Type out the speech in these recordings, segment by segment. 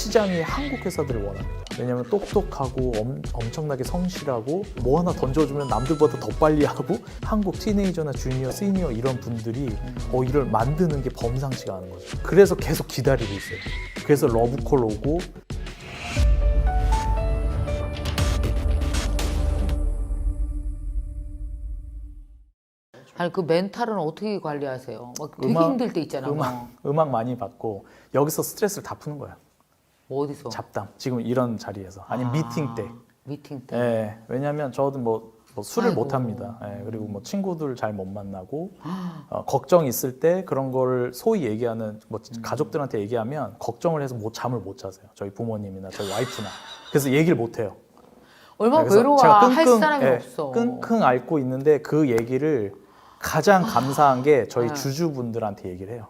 시장이 한국 회사들을 원합니다. 왜냐하면 똑똑하고 엄청나게 성실하고 뭐 하나 던져주면 남들보다 더 빨리 하고 한국 티네이저나 주니어, 시니어 이런 분들이 이걸 만드는 게 범상치가 않은 거죠. 그래서 계속 기다리고 있어요. 그래서 러브콜 오고 아니 그 멘탈은 어떻게 관리하세요? 막 되게 힘들 때 있잖아. 음악 많이 받고 여기서 스트레스를 다 푸는 거예요. 어디서? 잡담. 지금 이런 자리에서 아니면 미팅 때. 미팅 때. 예, 왜냐하면 저도 뭐 술을 아이고. 못 합니다. 예, 그리고 뭐 친구들 잘 못 만나고 걱정 있을 때 그런 걸 소위 얘기하는 뭐 가족들한테 얘기하면 걱정을 해서 잠을 못 자세요. 저희 부모님이나 저희 와이프나. 그래서 얘기를 못 해요. 얼마나 그래서 외로워. 제가 할 사람이 없어. 끙끙 앓고 있는데 그 얘기를 가장 감사한 게 저희 네. 주주분들한테 얘기를 해요.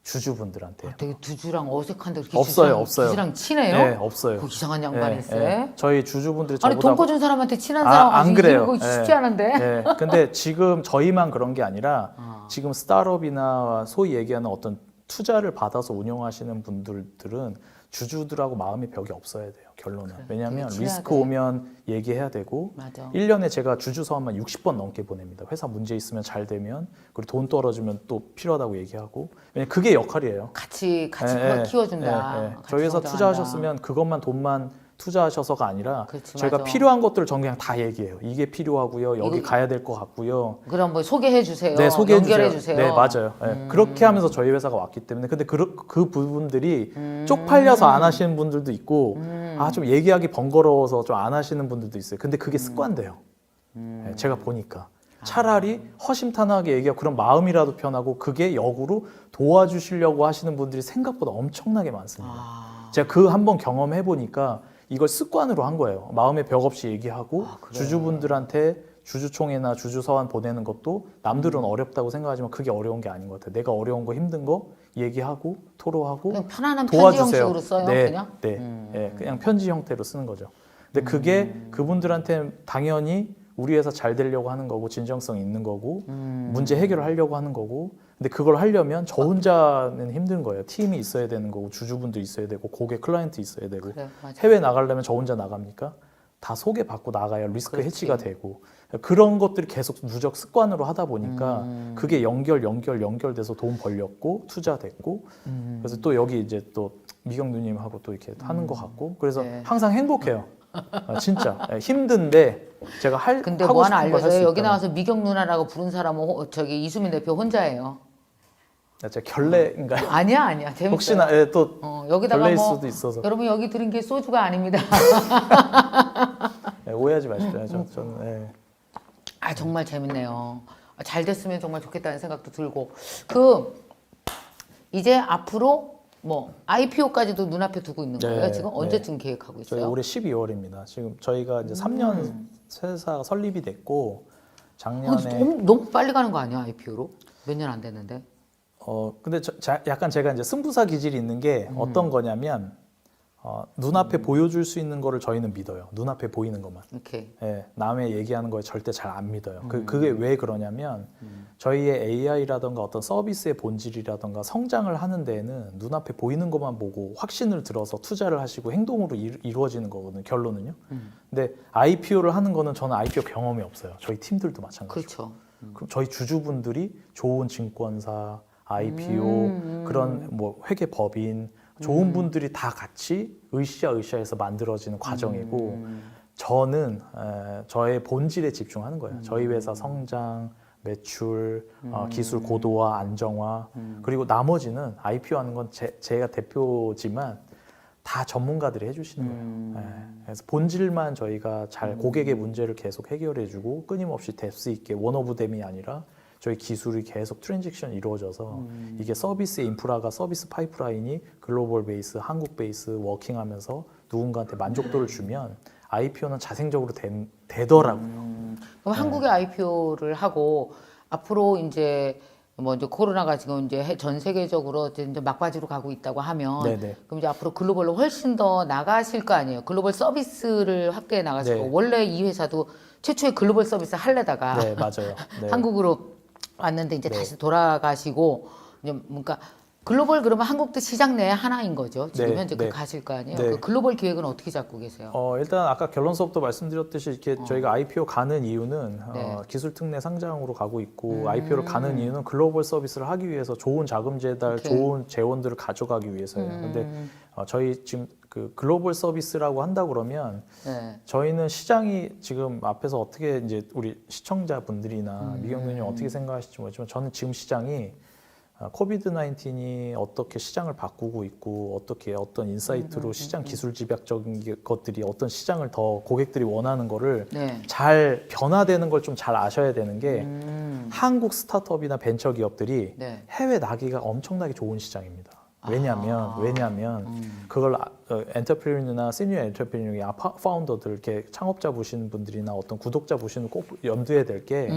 주주분들한테. 되게 두주랑 어색한데 그렇게 없어요, 없어요. 두주랑 친해요? 네, 없어요. 그 이상한 양반이 있어요. 저희 주주분들이 아니 저보다 돈 꺼준 사람한테 친한 사람 안 가지고 그래요. 이거 쉽지 않은데. 네. 근데 지금 저희만 그런 게 아니라 지금 스타트업이나 소위 얘기하는 어떤 투자를 받아서 운영하시는 분들은 주주들하고 마음의 벽이 없어야 돼요. 결론은. 그래, 왜냐하면 되게 리스크 친하대. 오면 얘기해야 되고 맞아. 1년에 제가 주주 서한만 60번 넘게 보냅니다. 회사 문제 있으면 잘 되면 그리고 돈 떨어지면 또 필요하다고 얘기하고 왜냐면 그게 역할이에요. 같이 예, 키워준다. 예, 예. 같이 저희 회사 성장한다. 투자하셨으면 그것만 돈만 투자하셔서가 아니라 그렇지, 저희가 맞아. 필요한 것들을 전 그냥 다 얘기해요. 이게 필요하고요. 여기 이거- 가야 될 것 같고요. 그럼 뭐 소개해 주세요. 네, 소개해 연결해 주세요. 주세요. 네, 맞아요. 네, 그렇게 하면서 저희 회사가 왔기 때문에 근데 그 부분들이 쪽팔려서 안 하시는 분들도 있고 좀 얘기하기 번거로워서 좀 안 하시는 분들도 있어요. 근데 그게 습관돼요. 네, 제가 보니까 차라리 허심탄회하게 얘기하고 그런 마음이라도 편하고 그게 역으로 도와주시려고 하시는 분들이 생각보다 엄청나게 많습니다. 제가 그 한번 경험해 보니까 이걸 습관으로 한 거예요. 마음의 벽 없이 얘기하고 그래. 주주분들한테 주주총회나 주주서한 보내는 것도 남들은 어렵다고 생각하지만 그게 어려운 게 아닌 것 같아요. 내가 어려운 거 힘든 거 얘기하고 토로하고 그냥 편안한 편지 도와주세요. 형식으로 써요. 네, 그냥. 네, 그냥 편지 형태로 쓰는 거죠. 근데 그게 그분들한테 당연히 우리 회사 잘 되려고 하는 거고 진정성 있는 거고 문제 해결을 하려고 하는 거고 근데 그걸 하려면 저 혼자는 힘든 거예요. 팀이 있어야 되는 거고 주주분도 있어야 되고 고객 클라이언트 있어야 되고 그래, 맞아. 해외 나가려면 저 혼자 나갑니까? 다 소개받고 나가야 리스크 그렇지. 해치가 되고 그런 것들이 계속 누적 습관으로 하다 보니까 그게 연결돼서 돈 벌렸고 투자됐고 그래서 또 여기 이제 또 미경 누님하고 또 이렇게 하는 것 같고 그래서 네. 항상 행복해요. 진짜 힘든데 제가 근데 하고 뭐 하나 싶은 걸 할 수 알려줘요. 여기 있다는. 나와서 미경 누나라고 부른 사람은 저기 이수민 대표 혼자예요. 제가 결례인가요? 아니야. 재밌어요. 혹시나 또 여기다가 결례일 뭐 수도 있어서 여러분 여기 들은 게 소주가 아닙니다. 오해하지 마십시오. 저는 정말 재밌네요. 잘 됐으면 정말 좋겠다는 생각도 들고 이제 앞으로 뭐 IPO까지도 눈앞에 두고 있는 거예요. 네, 지금 네. 언제쯤 계획하고 저희 있어요? 올해 12월입니다. 지금 저희가 이제 3년 회사가 설립이 됐고 작년에 너무 빨리 가는 거 아니야 IPO로? 몇 년 안 됐는데. 근데 약간 제가 이제 승부사 기질이 있는 게 어떤 거냐면 눈앞에 보여줄 수 있는 거를 저희는 믿어요. 눈앞에 보이는 것만. 이렇게. 예, 남의 얘기하는 거에 절대 잘 안 믿어요. 그게 왜 그러냐면 저희의 AI라던가 어떤 서비스의 본질이라던가 성장을 하는 데에는 눈앞에 보이는 것만 보고 확신을 들어서 투자를 하시고 행동으로 이루어지는 거거든요. 결론은요. 근데 IPO를 하는 거는 저는 IPO 경험이 없어요. 저희 팀들도 마찬가지고. 그렇죠. 그럼 저희 주주분들이 좋은 증권사, IPO, 그런 뭐 회계법인, 좋은 분들이 다 같이 으쌰으쌰해서 만들어지는 과정이고 저는 저의 본질에 집중하는 거예요. 저희 회사 성장, 매출, 기술 고도화, 안정화 그리고 나머지는 IPO 하는 건 제가 대표지만 다 전문가들이 해주시는 거예요. 그래서 본질만 저희가 잘 고객의 문제를 계속 해결해주고 끊임없이 될 수 있게 원 오브 댐이 아니라 저희 기술이 계속 트랜잭션이 이루어져서 이게 서비스 인프라가 서비스 파이프라인이 글로벌 베이스, 한국 베이스 워킹하면서 누군가한테 만족도를 주면 IPO는 자생적으로 되더라고요. 그럼 한국의 IPO를 하고 앞으로 이제 뭐 이제 코로나가 지금 이제 전 세계적으로 이제 막바지로 가고 있다고 하면 네네. 그럼 이제 앞으로 글로벌로 훨씬 더 나가실 거 아니에요. 글로벌 서비스를 확대해 나가실 네. 거고 원래 이 회사도 최초의 글로벌 서비스 하려다가 네, 맞아요. 네. 한국으로 왔는데 이제 네. 다시 돌아가시고 이제 뭔가 글로벌 그러면 한국도 시장 내 하나인 거죠. 지금 네, 현재 네. 가실 거 아니에요. 네. 그 글로벌 기획은 어떻게 잡고 계세요? 일단 아까 결론서부터 말씀드렸듯이 이렇게 저희가 IPO 가는 이유는 네. 기술 특례 상장으로 가고 있고 IPO를 가는 이유는 글로벌 서비스를 하기 위해서 좋은 자금 제달, 오케이. 좋은 재원들을 가져가기 위해서예요. 근데 저희 지금 그 글로벌 서비스라고 한다 그러면 네. 저희는 시장이 지금 앞에서 어떻게 이제 우리 시청자분들이나 미경님이 어떻게 생각하실지 모르지만 저는 지금 시장이 코비드 19이 어떻게 시장을 바꾸고 있고 어떻게 어떤 인사이트로 시장 기술 집약적인 것들이 어떤 시장을 더 고객들이 원하는 거를 네. 잘 변화되는 걸 좀 잘 아셔야 되는 게 한국 스타트업이나 벤처 기업들이 네. 해외 나기가 엄청나게 좋은 시장입니다. 왜냐하면 그걸 엔터프리너나 시니어 엔터프리너나 파운더들 이렇게 창업자 보시는 분들이나 어떤 구독자 보시는 꼭 염두에 될 게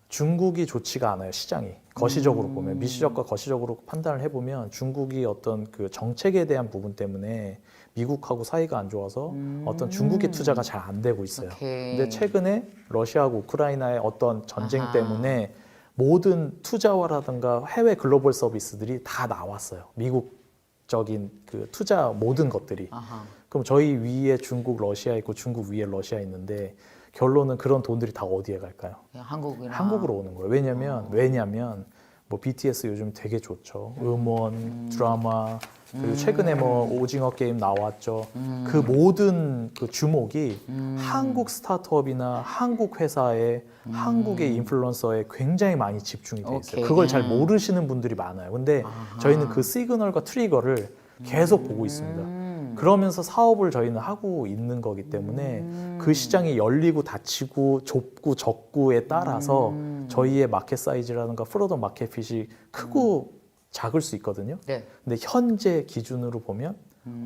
중국이 좋지가 않아요. 시장이 거시적으로 보면 미시적과 거시적으로 판단을 해보면 중국이 어떤 그 정책에 대한 부분 때문에 미국하고 사이가 안 좋아서 어떤 중국의 투자가 잘 안 되고 있어요. 오케이. 근데 최근에 러시아하고 우크라이나의 어떤 전쟁 아하. 때문에 모든 투자와라든가 해외 글로벌 서비스들이 다 나왔어요. 미국적인 그 투자 모든 것들이. 아하. 그럼 저희 위에 중국, 러시아 있고 중국 위에 러시아 있는데 결론은 그런 돈들이 다 어디에 갈까요? 그냥 한국이나 한국으로 오는 거예요. 왜냐면 뭐 BTS 요즘 되게 좋죠. 음원, 드라마, 그리고 최근에 뭐 오징어 게임 나왔죠. 그 모든 그 주목이 한국 스타트업이나 한국 회사에 한국의 인플루언서에 굉장히 많이 집중이 돼 있어요. 오케이. 그걸 잘 모르시는 분들이 많아요. 근데 저희는 그 시그널과 트리거를 계속 보고 있습니다. 그러면서 사업을 저희는 하고 있는 거기 때문에 그 시장이 열리고 닫히고 좁고 적고에 따라서 저희의 마켓 사이즈라든가 프로덕트 마켓 핏이 크고 작을 수 있거든요. 네. 근데 현재 기준으로 보면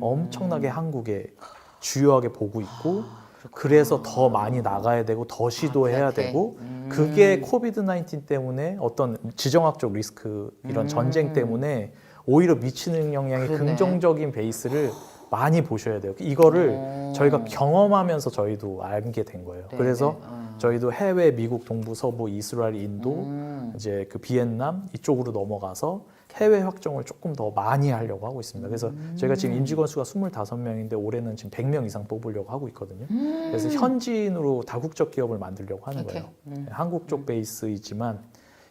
엄청나게 한국에 주요하게 보고 있고 그래서 더 많이 나가야 되고 더 시도해야 그렇게. 되고 그게 코비드 19 때문에 어떤 지정학적 리스크 이런 전쟁 때문에 오히려 미치는 영향이 그러네. 긍정적인 베이스를 많이 보셔야 돼요. 이거를 저희가 경험하면서 저희도 알게 된 거예요. 네, 그래서 네. 저희도 해외, 미국, 동부, 서부, 이스라엘, 인도, 이제 그 비엔남 이쪽으로 넘어가서 해외 확정을 조금 더 많이 하려고 하고 있습니다. 그래서 저희가 지금 임직원 수가 25명인데 올해는 지금 100명 이상 뽑으려고 하고 있거든요. 그래서 현지인으로 다국적 기업을 만들려고 하는 오케이. 거예요. 한국 쪽 베이스이지만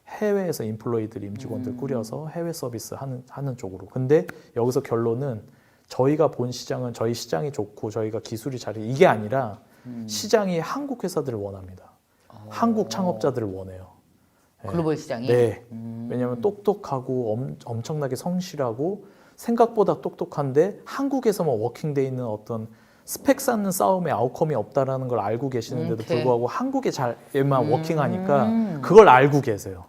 해외에서 임플로이들, 임직원들 꾸려서 해외 서비스 하는 쪽으로. 근데 여기서 결론은 저희가 본 시장은 저희 시장이 좋고 저희가 기술이 잘해 이게 아니라 시장이 한국 회사들을 원합니다. 한국 창업자들을 원해요. 네. 글로벌 시장이. 네. 왜냐하면 똑똑하고 엄청나게 성실하고 생각보다 똑똑한데 한국에서만 워킹돼 있는 어떤 스펙 쌓는 싸움에 아웃컴이 없다라는 걸 알고 계시는데도 오케이. 불구하고 한국에 잘만 워킹하니까 그걸 알고 계세요.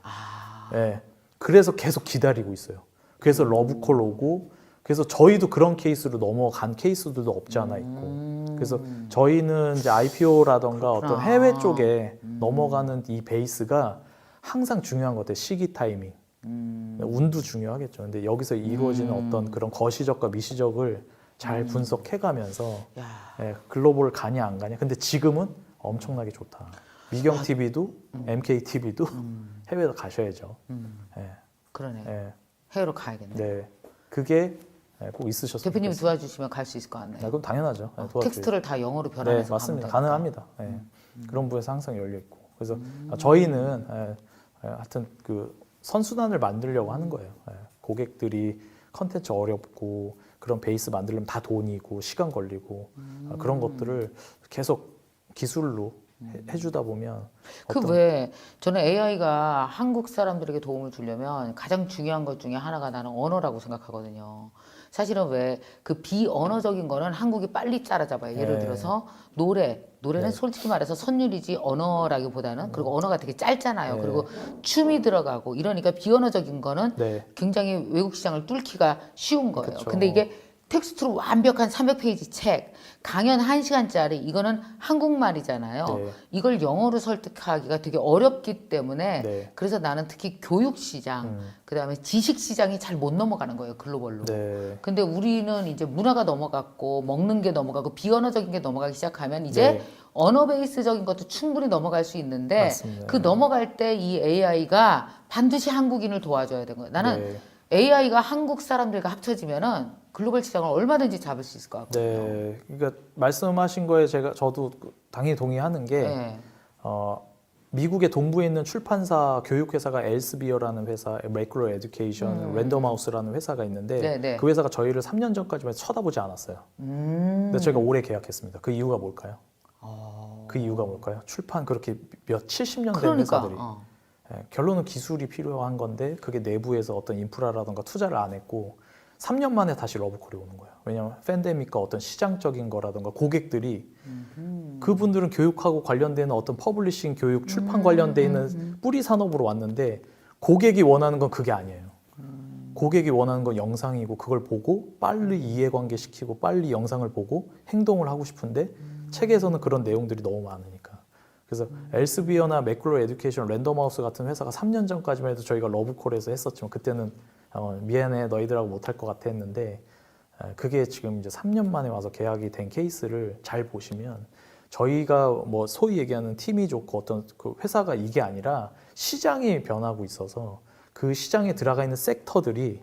네. 그래서 계속 기다리고 있어요. 그래서 러브콜 오고 그래서 저희도 그런 케이스로 넘어간 케이스들도 없지 않아 있고 그래서 저희는 이제 IPO라던가 어떤 해외 쪽에 넘어가는 이 베이스가 항상 중요한 것 같아요. 시기 타이밍. 운도 중요하겠죠. 근데 여기서 이루어지는 어떤 그런 거시적과 미시적을 잘 분석해가면서 야. 예, 글로벌 가냐 안 가냐. 근데 지금은 엄청나게 좋다. 미경 TV도 MK TV도 해외로 가셔야죠. 예, 그러네. 예, 해외로 가야겠네. 네, 그게 꼭 있으셨으면 대표님이 좋겠어요. 도와주시면 갈 수 있을 것 같네요. 네, 그럼 당연하죠. 네, 도와드려요. 텍스트를 다 영어로 네, 변환해서 맞습니다. 가면 되니까. 가능합니다. 예. 그런 부에서 항상 열려 있고. 그래서 저희는 하여튼 그 선순환을 만들려고 하는 거예요. 예. 고객들이 컨텐츠 어렵고 그런 베이스 만들려면 다 돈이고 시간 걸리고 그런 것들을 계속 기술로 해주다 보면 그 어떤- 왜 저는 AI가 한국 사람들에게 도움을 주려면 가장 중요한 것 중에 하나가 나는 언어라고 생각하거든요. 사실은 왜 그 비언어적인 거는 한국이 빨리 따라잡아요. 예를 네. 들어서 노래는 네. 솔직히 말해서 선율이지 언어라기보다는 그리고 언어가 되게 짧잖아요. 네. 그리고 춤이 들어가고 이러니까 비언어적인 거는 네. 굉장히 외국 시장을 뚫기가 쉬운 거예요. 그쵸. 근데 이게 텍스트로 완벽한 300페이지 책, 강연 1시간짜리 이거는 한국말이잖아요. 네. 이걸 영어로 설득하기가 되게 어렵기 때문에 네. 그래서 나는 특히 교육 시장, 그다음에 지식 시장이 잘 못 넘어가는 거예요, 글로벌로. 네. 근데 우리는 이제 문화가 넘어갔고 먹는 게 넘어가고 비언어적인 게 넘어가기 시작하면 이제 네. 언어 베이스적인 것도 충분히 넘어갈 수 있는데 맞습니다. 그 넘어갈 때 이 AI가 반드시 한국인을 도와줘야 되는 거예요. 나는 네. AI가 한국 사람들과 합쳐지면은 글로벌 시장을 얼마든지 잡을 수 있을 것 같거든요. 네, 그러니까 말씀하신 거에 저도 당연히 동의하는 게 네. 미국의 동부에 있는 출판사 교육회사가 엘스비어라는 회사, 매크로 에듀케이션, 랜덤하우스라는 회사가 있는데 네, 네. 그 회사가 저희를 3년 전까지만 쳐다보지 않았어요. 근데 저희가 올해 계약했습니다. 그 이유가 뭘까요? 그 이유가 뭘까요? 출판 그렇게 70년 된 그러니까. 회사들이 결론은 기술이 필요한 건데 그게 내부에서 어떤 인프라라든가 투자를 안 했고 3년 만에 다시 러브콜이 오는 거예요. 왜냐하면 팬데믹과 어떤 시장적인 거라든가 고객들이 그분들은 교육하고 관련되는 어떤 퍼블리싱, 교육, 출판 관련돼 있는 뿌리 산업으로 왔는데 고객이 원하는 건 그게 아니에요. 고객이 원하는 건 영상이고 그걸 보고 빨리 이해관계 시키고 빨리 영상을 보고 행동을 하고 싶은데 책에서는 그런 내용들이 너무 많으니까. 그래서 엘스비어나 매크로 에듀케이션, 랜덤하우스 같은 회사가 3년 전까지만 해도 저희가 러브콜에서 했었지만 그때는 미안해 너희들하고 못할 것 같아 했는데 그게 지금 이제 3년 만에 와서 계약이 된 케이스를 잘 보시면 저희가 뭐 소위 얘기하는 팀이 좋고 어떤 그 회사가 이게 아니라 시장이 변하고 있어서 그 시장에 들어가 있는 섹터들이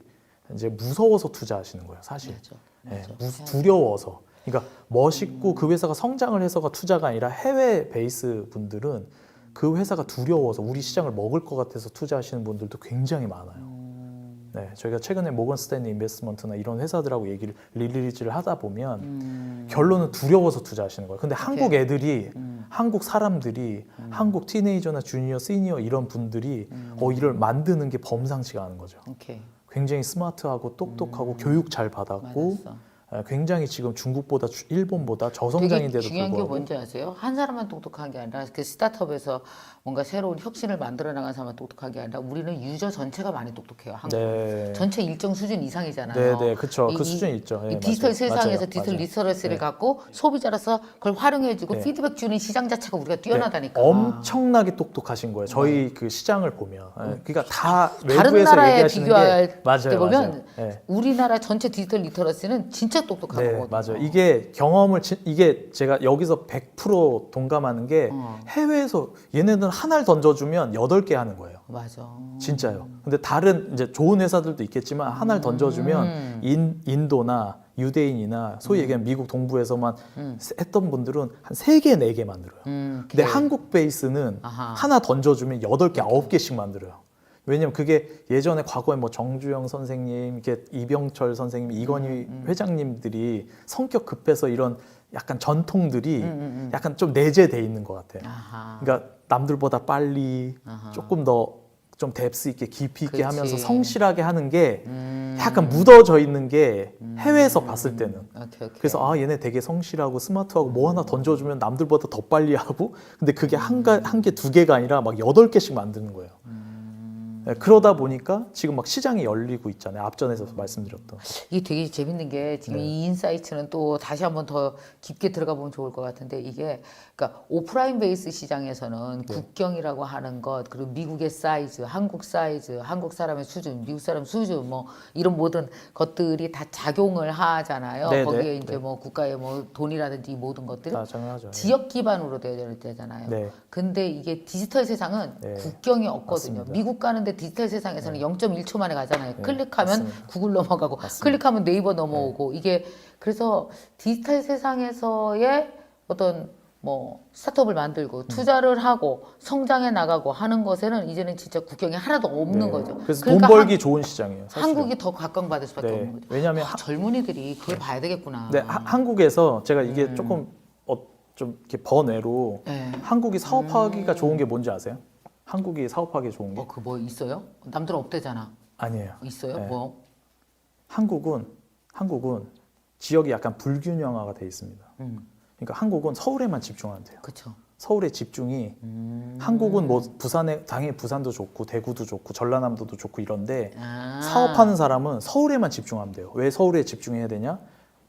이제 무서워서 투자하시는 거예요, 사실. 맞아. 두려워서. 그러니까 멋있고 그 회사가 성장을 해서가 투자가 아니라 해외 베이스 분들은 그 회사가 두려워서 우리 시장을 먹을 것 같아서 투자하시는 분들도 굉장히 많아요. 네, 저희가 최근에 모건 스탠리 인베스트먼트나 이런 회사들하고 얘기를 릴리즈를 하다 보면 결론은 두려워서 투자하시는 거예요. 근데 한국 애들이, 한국 사람들이, 한국 티네이저나 주니어, 시니어 이런 분들이 이를 만드는 게 범상치가 않은 거죠. 오케이. 굉장히 스마트하고 똑똑하고 교육 잘 받았고 맞았어. 굉장히 지금 중국보다 일본보다 되게 저성장인데도 중요한 게 불구하고 뭔지 아세요? 한 사람만 똑똑한 게 아니라 그 스타트업에서 뭔가 새로운 혁신을 만들어 나간 사람만 똑똑한 게 아니라 우리는 유저 전체가 많이 똑똑해요. 한국 네. 전체 일정 수준 이상이잖아요. 네, 그렇죠. 이- 그 이- 수준이 있죠. 이 네, 디지털 맞아요. 세상에서 맞아요. 디지털 맞아요. 리터러시를 네. 갖고 소비자로서 그걸 활용해주고 네. 피드백 주는 시장 자체가 우리가 네, 뛰어나다니까. 엄청나게 똑똑하신 거예요. 저희 그 시장을 보면, 그러니까 다 다른 외부에서 나라에 얘기하시는 비교할 게 맞아요, 때 보면 맞아요. 네. 우리나라 전체 디지털 리터러시는 진짜 똑똑한 네, 거거든요. 맞아요. 이게 이게 제가 여기서 100% 동감하는 게 해외에서 얘네들은 하나를 던져주면 8개 하는 거예요. 맞아. 진짜요. 근데 다른 이제 좋은 회사들도 있겠지만 하나를 던져주면 인도나 유대인이나 소위 얘기하는 미국 동부에서만 했던 분들은 한 3개, 4개 만들어요. 근데 한국 베이스는 아하. 하나 던져주면 8개, 9개씩 만들어요. 왜냐면 그게 예전에 과거에 뭐 정주영 선생님, 이렇게 이병철 선생님, 이건희 회장님들이 성격 급해서 이런 약간 전통들이 약간 좀 내재돼 있는 것 같아요. 아하. 그러니까 남들보다 빨리 아하. 조금 더 좀 뎁스 있게 깊이 있게 그치. 하면서 성실하게 하는 게 약간 묻어져 있는 게 해외에서 봤을 때는. 오케이. 그래서 얘네 되게 성실하고 스마트하고 뭐 하나 던져주면 남들보다 더 빨리 하고 근데 그게 한 개, 2개가 아니라 막 8개씩 만드는 거예요. 네, 그러다 보니까 지금 막 시장이 열리고 있잖아요. 앞전에서 말씀드렸던. 이게 되게 재밌는 게 지금 네. 이 인사이트는 또 다시 한번 더 깊게 들어가 보면 좋을 것 같은데 이게 그러니까 오프라인 베이스 시장에서는 네. 국경이라고 하는 것 그리고 미국의 사이즈, 한국 사이즈, 한국 사람의 수준, 미국 사람 수준 뭐 이런 모든 것들이 다 작용을 하잖아요. 네, 거기에 네, 이제 네. 뭐 국가의 뭐 돈이라든지 이 모든 것들은 다 정하죠. 지역 기반으로 되어야 되잖아요. 네. 근데 이게 디지털 세상은 네. 국경이 없거든요. 맞습니다. 미국 가는데 디지털 세상에서는 0.1초 만에 가잖아요. 네, 클릭하면 맞습니다. 구글 넘어가고 맞습니다. 클릭하면 네이버 넘어오고 이게 그래서 디지털 세상에서의 어떤 뭐 스타트업을 만들고 투자를 하고 성장해 나가고 하는 것에는 이제는 진짜 국경이 하나도 없는 네. 거죠. 그래서 그러니까 돈 벌기 좋은 시장이에요. 사실은. 한국이 더 각광받을 수밖에 네. 없는 거죠. 왜냐하면 젊은이들이 그걸 봐야 되겠구나. 네, 한국에서 제가 이게 조금 좀 이렇게 번외로 네. 한국이 사업하기가 좋은 게 뭔지 아세요? 한국이 사업하기 좋은 게 그 뭐 있어요? 남들은 없대잖아. 아니에요. 있어요? 네. 뭐? 한국은 지역이 약간 불균형화가 돼 있습니다. 그러니까 한국은 서울에만 집중하면 돼요. 그렇죠. 서울의 집중이 한국은 뭐 부산에 당연히 부산도 좋고 대구도 좋고 전라남도도 좋고 이런데 사업하는 사람은 서울에만 집중하면 돼요. 왜 서울에 집중해야 되냐?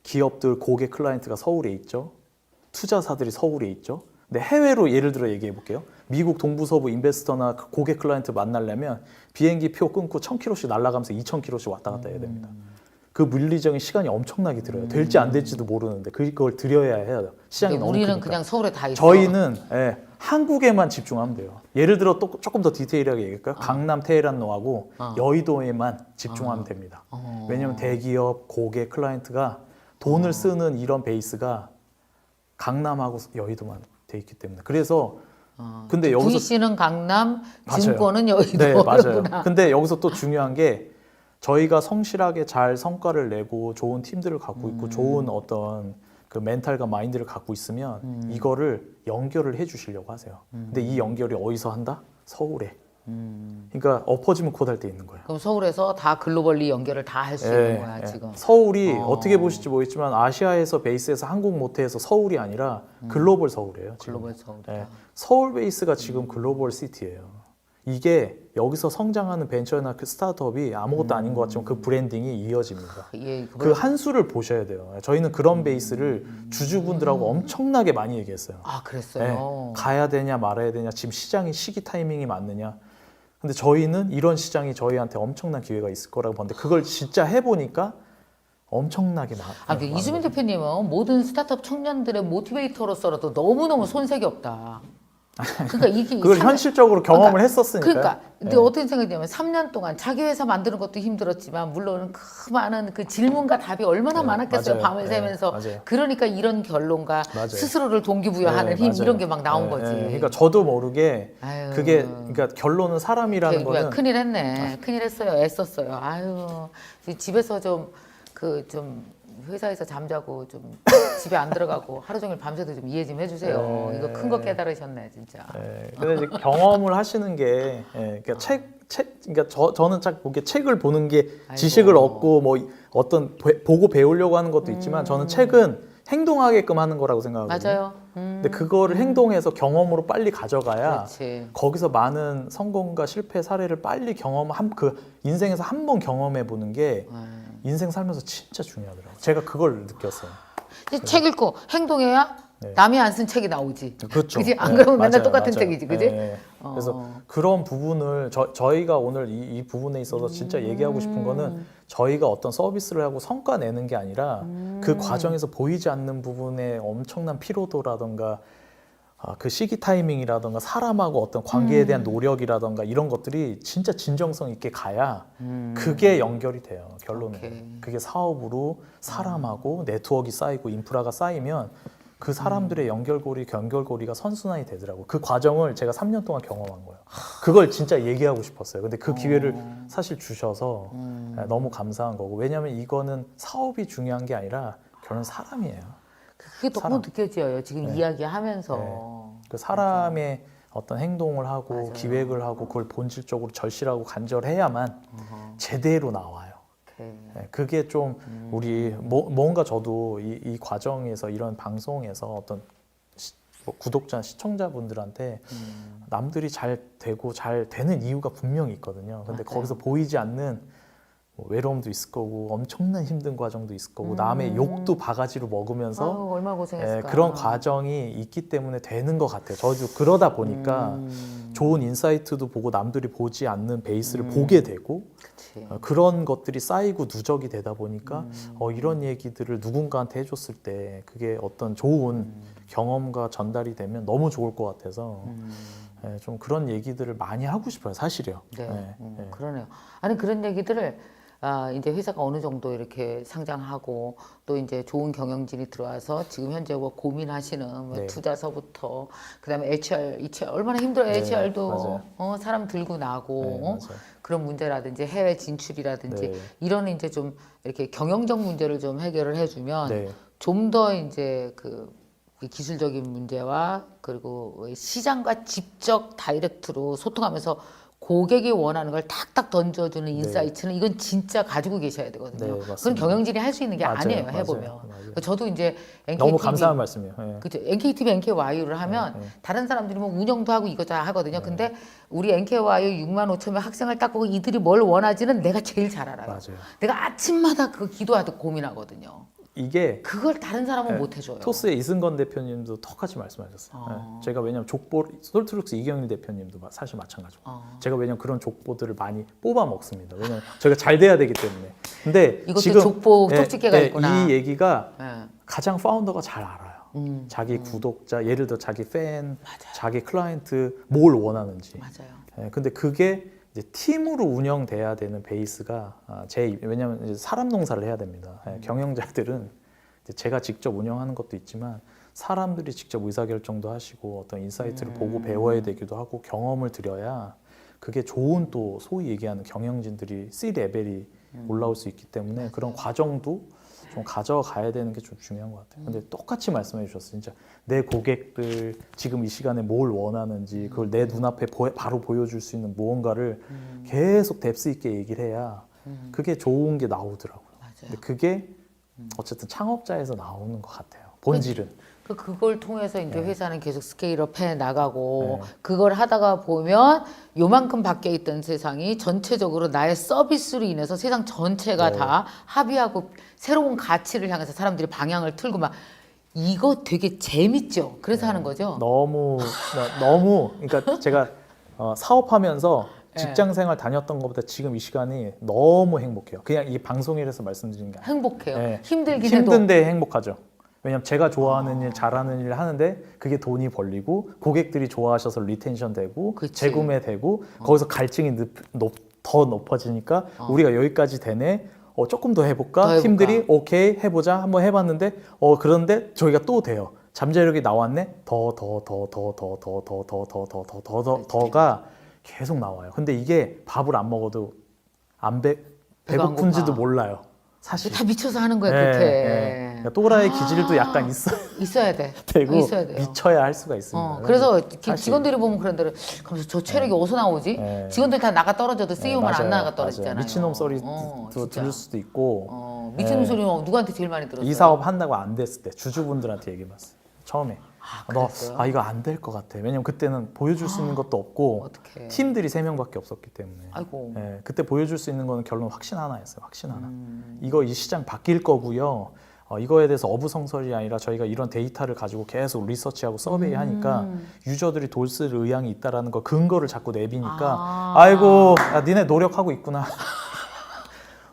기업들 고객 클라이언트가 서울에 있죠. 투자사들이 서울에 있죠. 근데 해외로 예를 들어 얘기해 볼게요. 미국 동부서부 인베스터나 고객 클라이언트 만나려면 비행기 표 끊고 1000km씩 날아가면서 2000km씩 왔다 갔다 해야 됩니다. 그 물리적인 시간이 엄청나게 들어요. 될지 안 될지도 모르는데 그걸 들여야 해요. 시장이 너무 우리는 크니까. 그냥 서울에 다 있어. 저희는 한국에만 집중하면 돼요. 예를 들어 또 조금 더 디테일하게 얘기할까요? 강남 테헤란로하고 여의도에만 집중하면 됩니다. 왜냐하면 대기업, 고객, 클라이언트가 돈을 쓰는 이런 베이스가 강남하고 여의도만 돼 있기 때문에. 그래서 근데 여기서 VC는 강남, 맞아요. 증권은 여의도. 네, 맞아요. 그렇구나. 근데 여기서 또 중요한 게 저희가 성실하게 잘 성과를 내고 좋은 팀들을 갖고 있고 좋은 어떤 그 멘탈과 마인드를 갖고 있으면 이거를 연결을 해 주시려고 하세요. 근데 이 연결이 어디서 한다? 서울에. 그러니까 엎어지면 곧 할 때 있는 거예요. 그럼 서울에서 다 글로벌리 연결을 다 할 수 있는 거야 지금. 서울이 어떻게 보실지 모르겠지만 아시아에서 베이스에서 한국 모태에서 서울이 아니라 글로벌 서울이에요. 지금. 글로벌 서울이다. 서울 베이스가 지금 글로벌 시티예요. 이게 여기서 성장하는 벤처나 그 스타트업이 아무것도 아닌 것 같지만 그 브랜딩이 이어집니다. 예, 그 한 수를 보셔야 돼요. 저희는 그런 베이스를 주주분들하고 엄청나게 많이 얘기했어요. 아 그랬어요. 가야 되냐 말아야 되냐, 지금 시장이 시기 타이밍이 맞느냐. 근데 저희는 이런 시장이 저희한테 엄청난 기회가 있을 거라고 보는데 그걸 진짜 해보니까 엄청나게 그 이수민 대표님은 모든 스타트업 청년들의 모티베이터로서라도 너무너무 손색이 없다. 그러니까 이게 그걸 현실적으로 경험을 했었으니까. 그러니까 근데 어떤 생각이냐면 3년 동안 자기 회사 만드는 것도 힘들었지만 물론 그 많은 그 질문과 답이 얼마나 많았겠어요. 맞아요. 밤을 새면서. 맞아요. 그러니까 이런 결론과 맞아요. 스스로를 동기부여하는 힘 맞아요. 이런 게 막 나온 거지. 그러니까 저도 모르게 아유. 그게 그러니까 결론은 사람이라는 거는 큰일 했네. 큰일 했어요. 애썼어요. 아유. 집에서 좀 회사에서 잠자고 좀 집에 안 들어가고 하루 종일 밤새도 좀 이해 좀 해주세요. 이거 큰 거 깨달으셨네 진짜. 근데 이제 경험을 하시는 게 그러니까 그러니까 저는 딱 보기에 책을 보는 게 지식을 얻고 뭐 어떤 보고 배우려고 하는 것도 있지만 저는 책은 행동하게끔 하는 거라고 생각하거든요. 맞아요. 근데 그거를 행동해서 경험으로 빨리 가져가야 그렇지. 거기서 많은 성공과 실패 사례를 빨리 그 인생에서 한 번 경험해 보는 게 인생 살면서 진짜 중요하더라고요. 제가 그걸 느꼈어요. 책 읽고 행동해야 남이 안 쓴 책이 나오지. 그렇죠. 그지? 안 그러면 맨날 맞아요, 똑같은 맞아요. 책이지, 그지? 그래서 그런 부분을 저희가 오늘 이 부분에 있어서 진짜 얘기하고 싶은 거는 저희가 어떤 서비스를 하고 성과 내는 게 아니라 그 과정에서 보이지 않는 부분에 엄청난 피로도라던가 그 시기 타이밍이라던가 사람하고 어떤 관계에 대한 노력이라던가 이런 것들이 진짜 진정성 있게 가야 그게 연결이 돼요. 결론은. 오케이. 그게 사업으로 사람하고 네트워크가 쌓이고 인프라가 쌓이면 그 사람들의 연결고리가 선순환이 되더라고요. 그 과정을 제가 3년 동안 경험한 거예요. 그걸 진짜 얘기하고 싶었어요. 근데 그 기회를 사실 주셔서 너무 감사한 거고. 왜냐하면 이거는 사업이 중요한 게 아니라 결국은 사람이에요. 그게 너무 느껴져요. 지금 이야기하면서. 그 사람의 어떤 행동을 하고 기획을 하고 그걸 본질적으로 절실하고 간절해야만 제대로 나와요. 그게 좀 우리 뭔가 저도 이 과정에서 이런 방송에서 어떤 뭐 구독자 시청자분들한테 남들이 잘 되고 잘 되는 이유가 분명히 있거든요. 근데 거기서 보이지 않는 뭐 외로움도 있을 거고 엄청난 힘든 과정도 있을 거고 남의 욕도 바가지로 먹으면서 얼마나 고생했을까. 그런 과정이 있기 때문에 되는 것 같아요. 저도 그러다 보니까 좋은 인사이트도 보고 남들이 보지 않는 베이스를 보게 되고 그런 것들이 쌓이고 누적이 되다 보니까 이런 얘기들을 누군가한테 해줬을 때 그게 어떤 좋은 경험과 전달이 되면 너무 좋을 것 같아서 좀 그런 얘기들을 많이 하고 싶어요. 사실이요. 그러네요. 아니 그런 얘기들을 이제 회사가 어느 정도 이렇게 상장하고 또 이제 좋은 경영진이 들어와서 지금 현재 뭐 고민하시는 뭐 투자서부터 그다음에 HR 얼마나 힘들어요. HR도 사람 들고 나고 그런 문제라든지 해외 진출이라든지 이런 이제 좀 이렇게 경영적 문제를 좀 해결을 해주면 좀 더 이제 그 기술적인 문제와 그리고 시장과 직접 다이렉트로 소통하면서 고객이 원하는 걸 탁탁 던져주는 인사이트는 이건 진짜 가지고 계셔야 되거든요. 그건 경영진이 할 수 있는 게 아니에요. 해보면. 저도 이제 NKTV 너무 감사한 말씀이에요. 그렇죠. NKTV, NKYU를 하면 다른 사람들이 뭐 운영도 하고 이거 다 하거든요. 근데 우리 NKYU 6만 5천 명 학생을 딱 보고 이들이 뭘 원하지는 내가 제일 잘 알아요. 내가 아침마다 그 기도하듯 고민하거든요. 이게 그걸 다른 사람은 네, 못 해줘요. 토스의 이승건 대표님도 똑같이 말씀하셨어요. 네, 제가 왜냐면 족보 솔트룩스 이경유 대표님도 사실 마찬가지고 제가 왜냐면 그런 족보들을 많이 뽑아 먹습니다. 왜냐면 저희가 잘 돼야 되기 때문에. 근데 이것도 지금 족보 쪽집게가 있구나. 이 얘기가 네. 가장 파운더가 잘 알아요. 자기 구독자, 예를 들어 자기 팬, 자기 클라이언트 뭘 원하는지. 맞아요. 예, 근데 그게 이제 팀으로 운영돼야 되는 베이스가 왜냐하면 이제 사람 농사를 해야 됩니다. 예, 경영자들은 이제 제가 직접 운영하는 것도 있지만 사람들이 직접 의사결정도 하시고 어떤 인사이트를 보고 배워야 되기도 하고 경험을 들여야 그게 좋은 또 소위 얘기하는 경영진들이 C 레벨이 올라올 수 있기 때문에 그런 과정도 좀 가져가야 되는 게 좀 중요한 것 같아요. 근데 똑같이 말씀해 주셨어요. 진짜 내 고객들 지금 이 시간에 뭘 원하는지 그걸 내 눈앞에 바로 보여줄 수 있는 무언가를 계속 뎁스 있게 얘기를 해야 그게 좋은 게 나오더라고요. 맞아요. 근데 그게 어쨌든 창업자에서 나오는 것 같아요. 본질은. 그걸 통해서 이제 네. 회사는 계속 스케일업 해 나가고 네. 그걸 하다가 보면 요만큼 밖에 있던 세상이 전체적으로 나의 서비스로 인해서 세상 전체가 네. 다 합의하고 새로운 가치를 향해서 사람들이 방향을 틀고 막 이거 되게 재밌죠. 그래서 하는 거죠. 너무 그러니까 제가 사업하면서 직장 생활 다녔던 것보다 지금 이 시간이 너무 행복해요. 그냥 이 방송일에서 말씀드린 게 아니에요. 행복해요. 네. 힘들긴 해도 힘든데 행복하죠. 왜냐면 제가 좋아하는 일, 잘하는 일을 하는데 그게 돈이 벌리고 고객들이 좋아하셔서 리텐션 되고 그치. 재구매 되고 거기서 갈증이 더 높아지니까 우리가 여기까지 되네. 조금 더 해볼까? 팀들이 오케이 해보자 한번 해봤는데 그런데 저희가 또 돼요. 잠재력이 나왔네. 더가 계속 나와요. 근데 이게 밥을 안 먹어도 배고픈지도 몰라요. 사실 다 미쳐서 하는 거야 네, 그렇게. 네. 그러니까 또라이 기질도 약간 있어야 돼. 되고 있어야 돼요. 미쳐야 할 수가 있습니다. 그래서 사실. 직원들이 보면 그런 대로 그러면서 저 체력이 어디서 나오지? 네. 직원들 다 나가 떨어져도 CEO만 맞아요. 안 나가 맞아요. 떨어지잖아요. 미친놈 소리도 진짜. 들을 수도 있고 미친놈 소리는 누구한테 제일 많이 들었어요? 이 사업 한다고 안 됐을 때 주주분들한테 얘기해봤어요. 처음에 그랬어요? 이거 안 될 것 같아. 왜냐면 그때는 보여줄 수 있는 것도 없고 어떡해. 팀들이 3명밖에 없었기 때문에 아이고. 예, 그때 보여줄 수 있는 거는 결론 확신 하나였어요. 확신 하나. 이 시장 바뀔 거고요. 이거에 대해서 어부성설이 아니라 저희가 이런 데이터를 가지고 계속 리서치하고 서베이하니까 유저들이 돈 쓸 의향이 있다라는 거 근거를 자꾸 내비니까 아이고 니네 노력하고 있구나.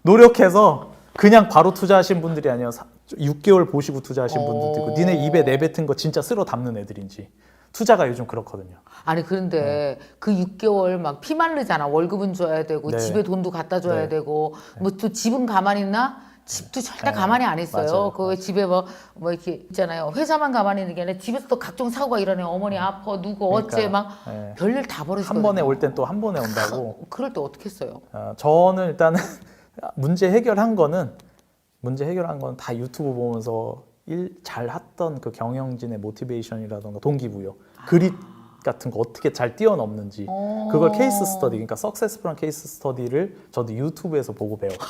노력해서 그냥 바로 투자하신 분들이 아니라 6개월 보시고 투자하신 분들도 있고 니네 입에 내뱉은 거 진짜 쓸어 담는 애들인지 투자가 요즘 그렇거든요. 아니 그런데 그 6개월 막 피말르잖아. 월급은 줘야 되고 네. 집에 돈도 갖다 줘야 네. 되고 뭐 또 집은 가만히 있나? 집도 절대 네. 가만히 안 있어요. 맞아요. 그 집에 뭐 이렇게 있잖아요. 회사만 가만히 있는 게 아니라 집에서 또 각종 사고가 일어나요. 어머니 아파 누구 그러니까, 어째 막 네. 별일 다 벌어지거든요. 한 번에 올 땐 또 한 번에 온다고. 그럴 때 어떻게 했어요? 저는 일단은 문제 해결한 거는 다 유튜브 보면서 잘 했던 그 경영진의 모티베이션이라던가 동기부여, 그릿 같은 거 어떻게 잘 뛰어넘는지 그걸 케이스 스터디, 그러니까 석세스풀한 케이스 스터디를 저도 유튜브에서 보고 배웠고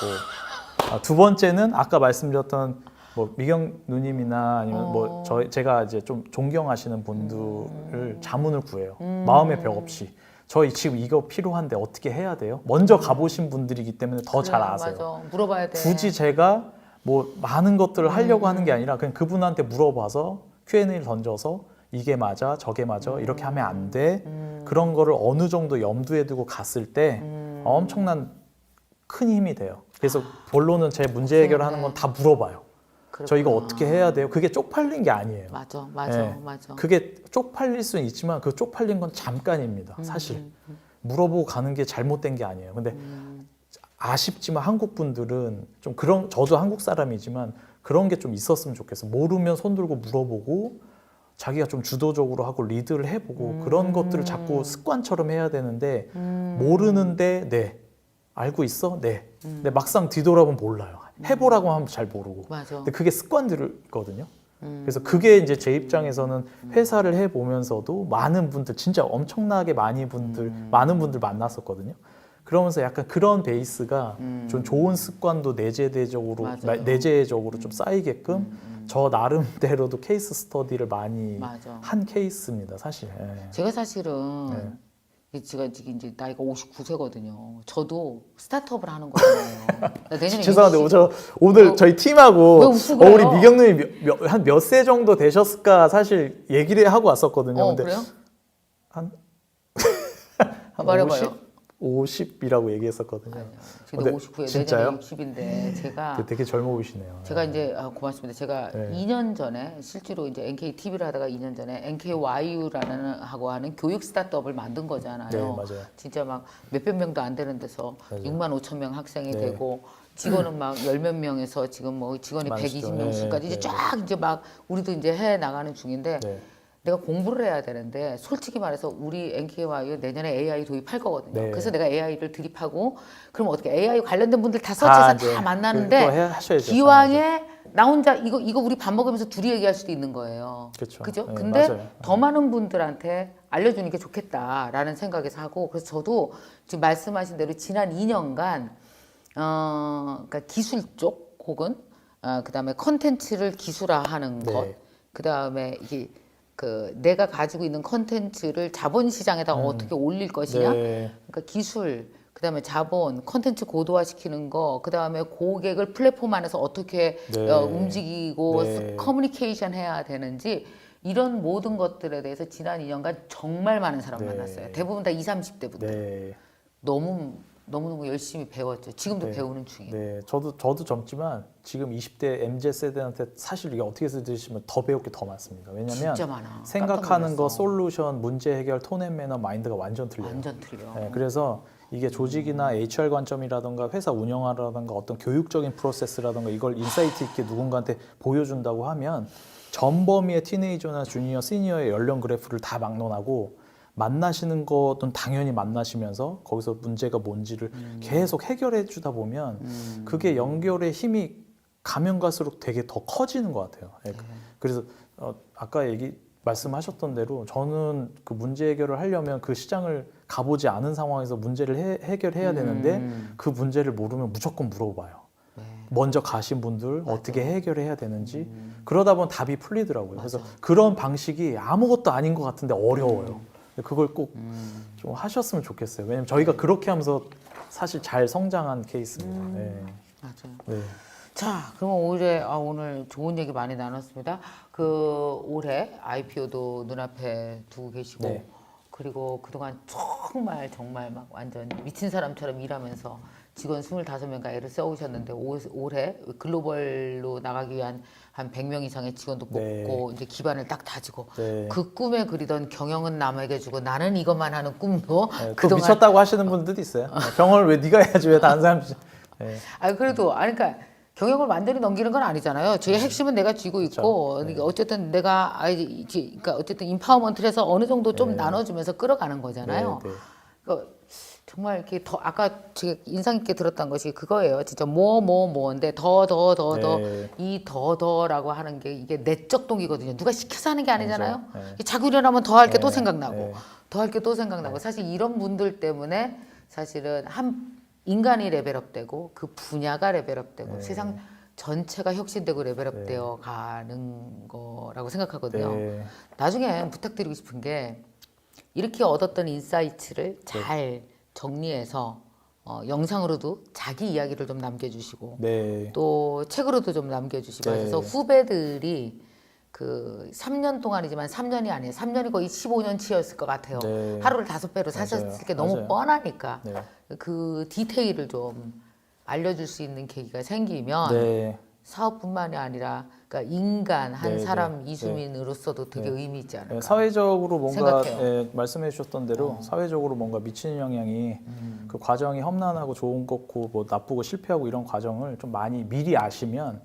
두 번째는 아까 말씀드렸던 뭐 미경 누님이나 아니면 제가 이제 좀 존경하시는 분들을 자문을 구해요. 마음의 벽 없이. 저희 지금 이거 필요한데 어떻게 해야 돼요? 먼저 가보신 분들이기 때문에 더 잘 아세요. 맞아. 물어봐야 돼. 굳이 제가 뭐 많은 것들을 하려고 하는 게 아니라 그냥 그분한테 물어봐서 Q&A를 던져서 이게 맞아, 저게 맞아, 이렇게 하면 안 돼. 그런 거를 어느 정도 염두에 두고 갔을 때 엄청난 큰 힘이 돼요. 그래서 본론은 제 문제 해결하는 건 다 물어봐요. 저 이거 어떻게 해야 돼요? 그게 쪽팔린 게 아니에요. 맞아. 그게 쪽팔릴 수는 있지만 그 쪽팔린 건 잠깐입니다. 사실 물어보고 가는 게 잘못된 게 아니에요. 근데 아쉽지만 한국 분들은 좀 저도 한국 사람이지만 그런 게 좀 있었으면 좋겠어. 모르면 손 들고 물어보고 자기가 좀 주도적으로 하고 리드를 해보고 그런 것들을 자꾸 습관처럼 해야 되는데 모르는데 네 알고 있어 네 근데 막상 뒤돌아보면 몰라요. 해보라고 하면 잘 모르고. 맞아. 근데 그게 습관들이거든요. 그래서 그게 이제 제 입장에서는 회사를 해보면서도 많은 분들 진짜 엄청나게 많은 분들 만났었거든요. 그러면서 약간 그런 베이스가 좀 좋은 습관도 내재적으로 좀 쌓이게끔 저 나름대로도 케이스 스터디를 많이 한 케이스입니다, 사실. 예. 제가 사실은 제가 지금 이제 나이가 59세거든요. 저도 스타트업을 하는 거잖아요. 나 내년에 죄송한데 오늘 저희 팀하고 왜 웃고 그래요? 우리 미경님이 한 몇 세 정도 되셨을까 사실 얘기를 하고 왔었거든요. 근데 그래요? 한 말해봐요. 50이라고 얘기했었거든요. 아니요. 저도 근데 59에 진짜요? 내년에 60인데 제가 되게 젊어 보이시네요. 제가 이제 고맙습니다. 제가 네. 2년 전에 실제로 이제 NK TV를 하다가 2년 전에 NKYU라는 하고 하는 교육 스타트업을 만든 거잖아요. 네, 맞아요. 진짜 막 몇백 명도 안 되는 데서 맞아요. 6만 5천 명 학생이 네. 되고 직원은 막 열 몇 명에서 지금 뭐 직원이 많으시죠. 120명씩까지 네, 이제 네, 쫙 이제 막 우리도 이제 해 나가는 중인데 네. 내가 공부를 해야 되는데 솔직히 말해서 우리 NKYU 내년에 AI 도입할 거거든요. 네. 그래서 내가 AI를 드립하고 그럼 어떻게 AI 관련된 분들 다 서치해서 이제 다 만나는데 그거 하셔야죠. 기왕에 나 혼자 이거 우리 밥 먹으면서 둘이 얘기할 수도 있는 거예요. 그쵸. 그죠? 네, 근데 맞아요. 더 많은 분들한테 알려주는 게 좋겠다라는 생각에서 하고 그래서 저도 지금 말씀하신 대로 지난 2년간 그러니까 기술 쪽 혹은 그다음에 컨텐츠를 기술화하는 네. 것 그다음에 이게 그 내가 가지고 있는 컨텐츠를 자본 시장에다 어떻게 올릴 것이냐 네. 그러니까 기술 그다음에 자본 컨텐츠 고도화시키는 거 그다음에 고객을 플랫폼 안에서 어떻게 네. 움직이고 네. 커뮤니케이션 해야 되는지 이런 모든 것들에 대해서 지난 2년간 정말 많은 사람 네. 만났어요. 대부분 다 20, 30대 분들. 네. 너무너무 열심히 배웠죠. 지금도 네. 배우는 중이에요. 네, 저도 젊지만 지금 20대 MZ 세대한테 사실 이게 어떻게 쓰시면 더 배울 게 더 많습니다. 왜냐면 진짜 많아. 생각하는 깜짝 거, 놀랐어. 솔루션, 문제 해결, 톤 앤 매너, 마인드가 완전 틀려요. 완전 틀려. 네, 그래서 이게 조직이나 HR 관점이라든가 회사 운영하라든가 어떤 교육적인 프로세스라든가 이걸 인사이트 있게 누군가한테 보여준다고 하면 전범위의 티네이저나 주니어, 시니어의 연령 그래프를 다 막론하고 만나시는 것은 당연히 만나시면서 거기서 문제가 뭔지를 계속 해결해 주다 보면 그게 연결의 힘이 가면 갈수록 되게 더 커지는 것 같아요. 예, 그래서 아까 말씀하셨던 대로 저는 그 문제 해결을 하려면 그 시장을 가보지 않은 상황에서 문제를 해결해야 되는데 그 문제를 모르면 무조건 물어봐요. 네. 먼저 가신 분들 어떻게 해결해야 되는지 그러다 보면 답이 풀리더라고요. 그래서 그런 방식이 아무것도 아닌 것 같은데 어려워요. 그걸 꼭 좀 하셨으면 좋겠어요. 왜냐면 저희가 그렇게 하면서 사실 잘 성장한 케이스입니다. 네. 맞아요. 네. 자, 그러면 올해 오늘 좋은 얘기 많이 나눴습니다. 그 올해 IPO도 눈앞에 두고 계시고 네. 그리고 그동안 정말 막 완전 미친 사람처럼 일하면서 직원 25명과 애를 써오셨는데 올해 글로벌로 나가기 위한 한 100명 이상의 직원도 네. 뽑고 이제 기반을 딱 다지고 네. 그 꿈에 그리던 경영은 남에게 주고 나는 이것만 하는 꿈도 네, 또 그동안 미쳤다고 하시는 분들도 있어요. 경험을 왜 네가 해야지 왜 다른 사람이. 네. 그래도 그러니까 경영을 완전히 넘기는 건 아니잖아요. 제 핵심은 내가 쥐고 있고, 그렇죠. 그러니까 어쨌든 내가 그러니까 어쨌든 임파워먼트를 해서 어느 정도 좀 네. 나눠주면서 끌어가는 거잖아요. 네, 네. 그러니까 정말 이렇게 더 아까 제가 인상 깊게 들었던 것이 그거예요. 진짜 뭐인데 네. 이 더라고 하는 게 이게 내적 동기거든요. 누가 시켜서 하는 게 아니잖아요. 맞아요. 네. 자꾸 일어나면 더 할 게 또 네. 생각나고 네. 더 할 게 또 생각나고 사실 이런 분들 때문에 사실은 인간이 레벨업되고 그 분야가 레벨업되고 네. 세상 전체가 혁신되고 레벨업되어 가는 거라고 생각하거든요. 네. 나중에 부탁드리고 싶은 게 이렇게 얻었던 인사이트를 잘 정리해서 영상으로도 자기 이야기를 좀 남겨주시고 네. 또 책으로도 좀 남겨주시고 네. 해서 후배들이 그 3년 동안이지만 3년이 아니에요. 3년이 거의 15년치였을 것 같아요. 네. 하루를 5배로 사셨을 맞아요. 게 너무 맞아요. 뻔하니까 네. 그 디테일을 좀 알려줄 수 있는 계기가 생기면 네. 사업뿐만이 아니라 그러니까 인간 한 네, 사람 네. 이수민으로서도 되게 네. 의미 있지 않을까. 네, 사회적으로 뭔가 생각해요. 말씀해 주셨던 대로 사회적으로 뭔가 미치는 영향이 그 과정이 험난하고 좋은 거고 뭐 나쁘고 실패하고 이런 과정을 좀 많이 미리 아시면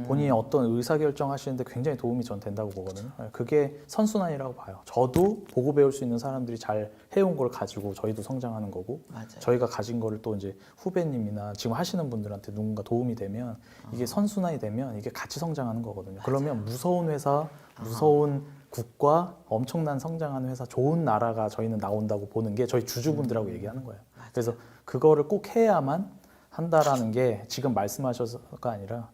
본인이 어떤 의사결정 하시는데 굉장히 도움이 전 된다고 보거든요. 네, 그게 선순환이라고 봐요. 저도 보고 배울 수 있는 사람들이 잘 해온 걸 가지고 저희도 성장하는 거고 맞아요. 저희가 가진 거를 또 이제 후배님이나 지금 하시는 분들한테 누군가 도움이 되면 이게 선순환이 되면 이게 같이 성장하는 거거든요. 그러면 무서운 회사, 무서운 국가, 엄청난 성장하는 회사, 좋은 나라가 저희는 나온다고 보는 게 저희 주주분들하고 얘기하는 거예요. 그래서 그거를 꼭 해야만 한다라는 게 지금 말씀하셔서가 아니라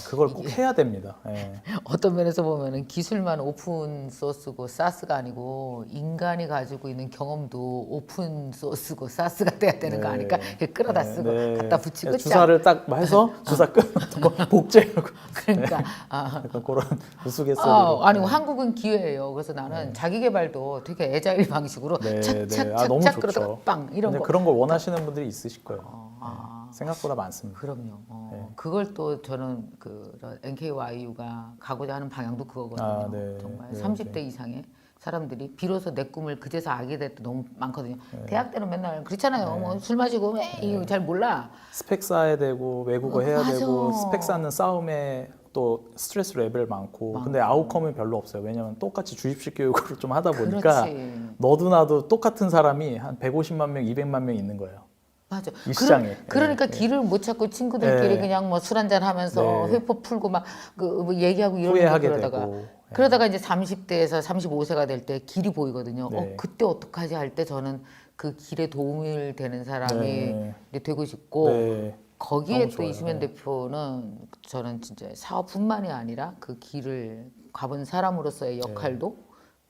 그걸 꼭 해야 됩니다. 예. 어떤 면에서 보면은 기술만 오픈 소스고 사스가 아니고 인간이 가지고 있는 경험도 오픈 소스고 사스가 돼야 되는 거 네. 아닐까? 이렇게 끌어다 쓰고 갖다 붙이고 주사를 딱 해서 주사 끊고 복제하고 그러니까 아, 약간 그런 우스갯소리로. 아니 한국은 기회예요. 그래서 나는 자기 개발도 되게 애자일 방식으로 네, 착착착착 너무 그러다가 좋죠. 빵 이런 근데 거. 그런 걸 원하시는 분들이 있으실 거예요. 아. 생각보다 많습니다. 그럼요. 네. 그걸 또 저는 그 NKYU가 가고자 하는 방향도 그거거든요. 아, 네. 정말 네, 30대 네. 이상의 사람들이 비로소 내 꿈을 그제서 알게 됐도 너무 많거든요. 대학 때는 맨날 그렇잖아요. 뭐 술 마시고 이거 잘 몰라. 스펙 쌓아야 되고 외국어 해야 맞아. 되고 스펙 쌓는 싸움에 또 스트레스 레벨 많고 근데 아웃컴은 별로 없어요. 왜냐면 똑같이 주입식 교육을 좀 하다 보니까 그렇지. 너도 나도 똑같은 사람이 한 150만 명, 200만 명 있는 거예요. 맞아. 이 시장에. 그러니까 예, 예. 길을 못 찾고 친구들끼리 예. 그냥 뭐 술 한잔 하면서 네. 회포 풀고 막 뭐 얘기하고 이러는 후회하게 그러다가 되고. 그러다가 이제 30대에서 35세가 될 때 길이 보이거든요. 네. 그때 어떡하지 할 때 저는 그 길에 도움이 되는 사람이 네. 이제 되고 싶고 네. 거기에 너무 또 좋아요. 이수면 네. 대표는 저는 진짜 사업뿐만이 아니라 그 길을 가본 사람으로서의 역할도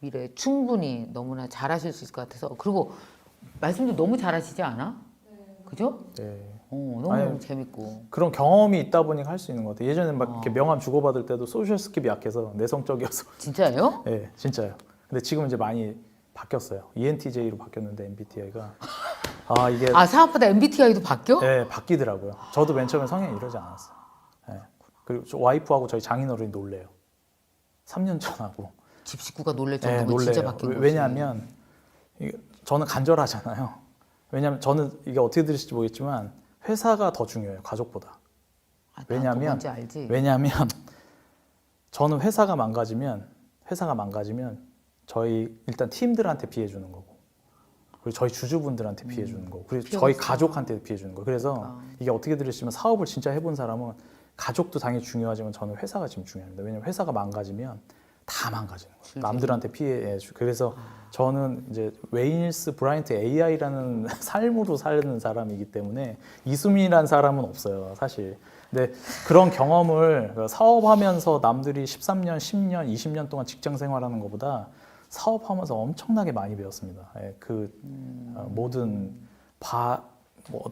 미래에 충분히 너무나 잘하실 수 있을 것 같아서 그리고 말씀도 너무 잘하시지 않아? 그죠? 네. 너무 아니, 재밌고. 그런 경험이 있다 보니까 할 수 있는 것 같아요. 예전에 막 어. 이렇게 명함 주고받을 때도 소셜 스킵이 약해서 내성적이어서. 진짜예요? 네, 진짜요. 근데 지금 이제 많이 바뀌었어요. ENTJ로 바뀌었는데 MBTI가 이게 사업하다 MBTI도 바뀌어? 네, 바뀌더라고요. 저도 맨 처음에 성향이 이러지 않았어요. 네. 그리고 저 와이프하고 저희 장인어른이 놀래요. 3년 전하고. 집 식구가 놀랄 네, 정도면 진짜 놀래요. 바뀐 거지. 왜냐하면 저는 간절하잖아요. 왜냐하면 저는 이게 어떻게 들으실지 모르겠지만 회사가 더 중요해요. 가족보다. 왜냐하면 뭔지 알지? 왜냐하면 저는 회사가 망가지면 저희 일단 팀들한테 피해 주는 거고 그리고 저희 주주분들한테 피해 주는 거고 그리고 저희 피해가 가족한테 피해 주는 거예요. 그래서 이게 어떻게 들으시면 사업을 진짜 해본 사람은 가족도 당연히 중요하지만 저는 회사가 지금 중요합니다. 왜냐하면 회사가 망가지면 다 망가지는 거예요. 남들한테 피해 주. 그래서 저는 이제 웨이닐스 브라이언트 AI라는 삶으로 사는 사람이기 때문에 이수민이라는 사람은 없어요, 사실. 근데 그런 경험을 사업하면서 남들이 13년, 10년, 20년 동안 직장 생활하는 것보다 사업하면서 엄청나게 많이 배웠습니다. 예, 모든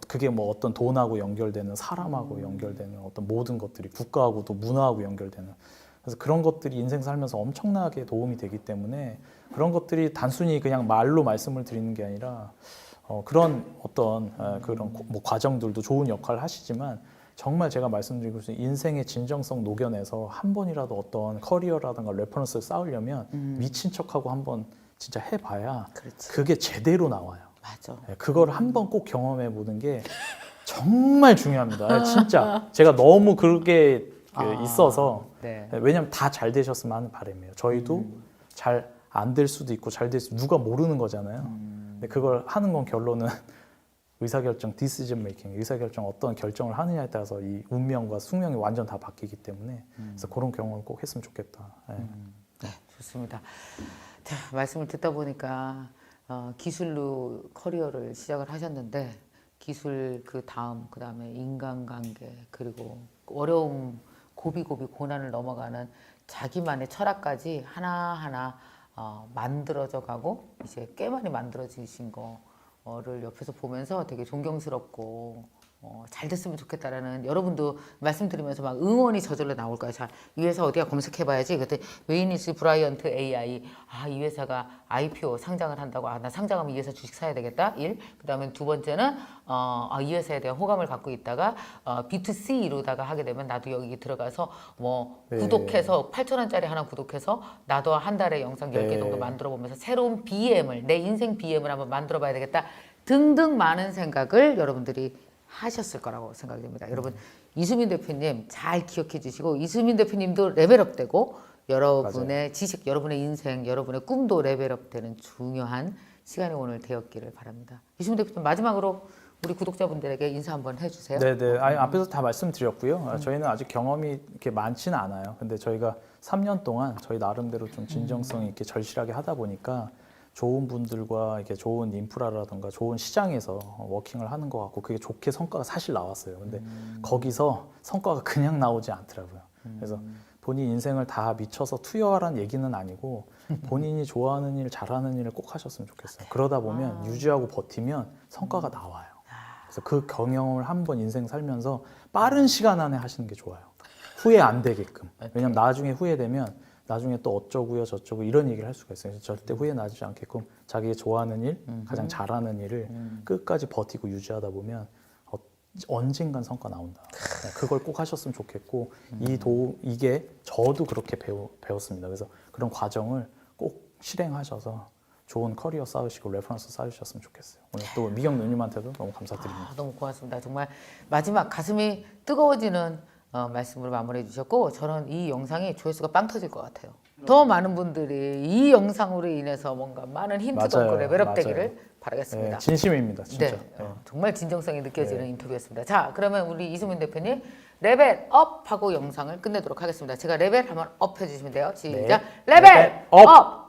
그게 뭐 어떤 돈하고 연결되는 사람하고 연결되는 어떤 모든 것들이 국가하고 또 문화하고 연결되는 그래서 그런 것들이 인생 살면서 엄청나게 도움이 되기 때문에 그런 것들이 단순히 그냥 말로 말씀을 드리는 게 아니라 그런 어떤 그런 뭐 과정들도 좋은 역할을 하시지만 정말 제가 말씀드리고 싶은 인생의 진정성 녹여내서 한 번이라도 어떤 커리어라든가 레퍼런스를 쌓으려면 미친 척하고 한번 진짜 해봐야 그렇지. 그게 제대로 나와요. 맞아. 그걸 한번 꼭 경험해 보는 게 정말 중요합니다. 진짜 제가 너무 그게 있어서 네. 왜냐하면 다 잘 되셨으면 하는 바람이에요. 저희도 잘 안 될 수도 있고 잘 될 수 누가 모르는 거잖아요. 근데 그걸 하는 건 결론은 의사결정, decision making, 의사결정 어떤 결정을 하느냐에 따라서 이 운명과 숙명이 완전 다 바뀌기 때문에 그래서 그런 경험을 꼭 했으면 좋겠다. 네. 네, 좋습니다. 자, 말씀을 듣다 보니까 기술로 커리어를 시작을 하셨는데 기술 그 다음에 인간관계 그리고 어려움 고비고비 고난을 넘어가는 자기만의 철학까지 하나하나 만들어져 가고 이제 꽤 많이 만들어지신 거를 옆에서 보면서 되게 존경스럽고 잘 됐으면 좋겠다라는 여러분도 말씀드리면서 막 응원이 저절로 나올 거예요. 자, 이 회사 어디가 검색해봐야지. 그때 웨이니스 브라이언트 AI. 이 회사가 IPO 상장을 한다고. 나 상장하면 이 회사 주식 사야 되겠다. 1. 그 다음에 두 번째는 이 회사에 대한 호감을 갖고 있다가 B2C로다가 하게 되면 나도 여기 들어가서 뭐 네. 구독해서 8,000원짜리 하나 구독해서 나도 한 달에 영상 10개 네. 정도 만들어 보면서 새로운 BM을 내 인생 BM을 한번 만들어 봐야 되겠다. 등등 많은 생각을 여러분들이 하셨을 거라고 생각이 됩니다. 여러분 이수민 대표님 잘 기억해 주시고 이수민 대표님도 레벨업 되고 여러분의 맞아요. 지식, 여러분의 인생, 여러분의 꿈도 레벨업 되는 중요한 시간이 오늘 되었기를 바랍니다. 이수민 대표님 마지막으로 우리 구독자분들에게 인사 한번 해주세요. 네네. 앞에서 다 말씀드렸고요. 저희는 아직 경험이 이렇게 많지는 않아요. 근데 저희가 3년 동안 저희 나름대로 좀 진정성 있게 절실하게 하다 보니까 좋은 분들과 이게 좋은 인프라라든가 좋은 시장에서 워킹을 하는 것 같고 그게 좋게 성과가 사실 나왔어요. 근데 거기서 성과가 그냥 나오지 않더라고요. 그래서 본인 인생을 다 미쳐서 투여하라는 얘기는 아니고 본인이 좋아하는 일, 잘하는 일을 꼭 하셨으면 좋겠어요. 그러다 보면 유지하고 버티면 성과가 나와요. 그래서 그 경험을 한번 인생 살면서 빠른 시간 안에 하시는 게 좋아요. 후회 안 되게끔. 왜냐면 나중에 후회되면 나중에 또 어쩌고요 저쩌고 이런 얘기를 할 수가 있어요. 그래서 절대 후회 나지 않게끔 자기가 좋아하는 일, 가장 잘하는 일을 끝까지 버티고 유지하다 보면 언젠간 성과 나온다. 네, 그걸 꼭 하셨으면 좋겠고 이게 저도 그렇게 배웠습니다. 그래서 그런 과정을 꼭 실행하셔서 좋은 커리어 쌓으시고 레퍼런스 쌓으셨으면 좋겠어요. 오늘 또 미경 누님한테도 너무 감사드립니다. 너무 고맙습니다. 정말 마지막 가슴이 뜨거워지는 말씀으로 마무리해 주셨고 저는 이 영상이 조회수가 빵 터질 것 같아요. 더 많은 분들이 이 영상으로 인해서 뭔가 많은 힌트도 맞아요. 얻고 레벨업되기를 맞아요. 바라겠습니다. 네, 진심입니다, 진짜. 네, 네. 정말 진정성이 느껴지는 인터뷰였습니다. 자, 그러면 우리 이수민 대표님 레벨업하고 영상을 끝내도록 하겠습니다. 제가 레벨 한번 업 해주시면 돼요. 시작. 네. 레벨 레벨 업! 업!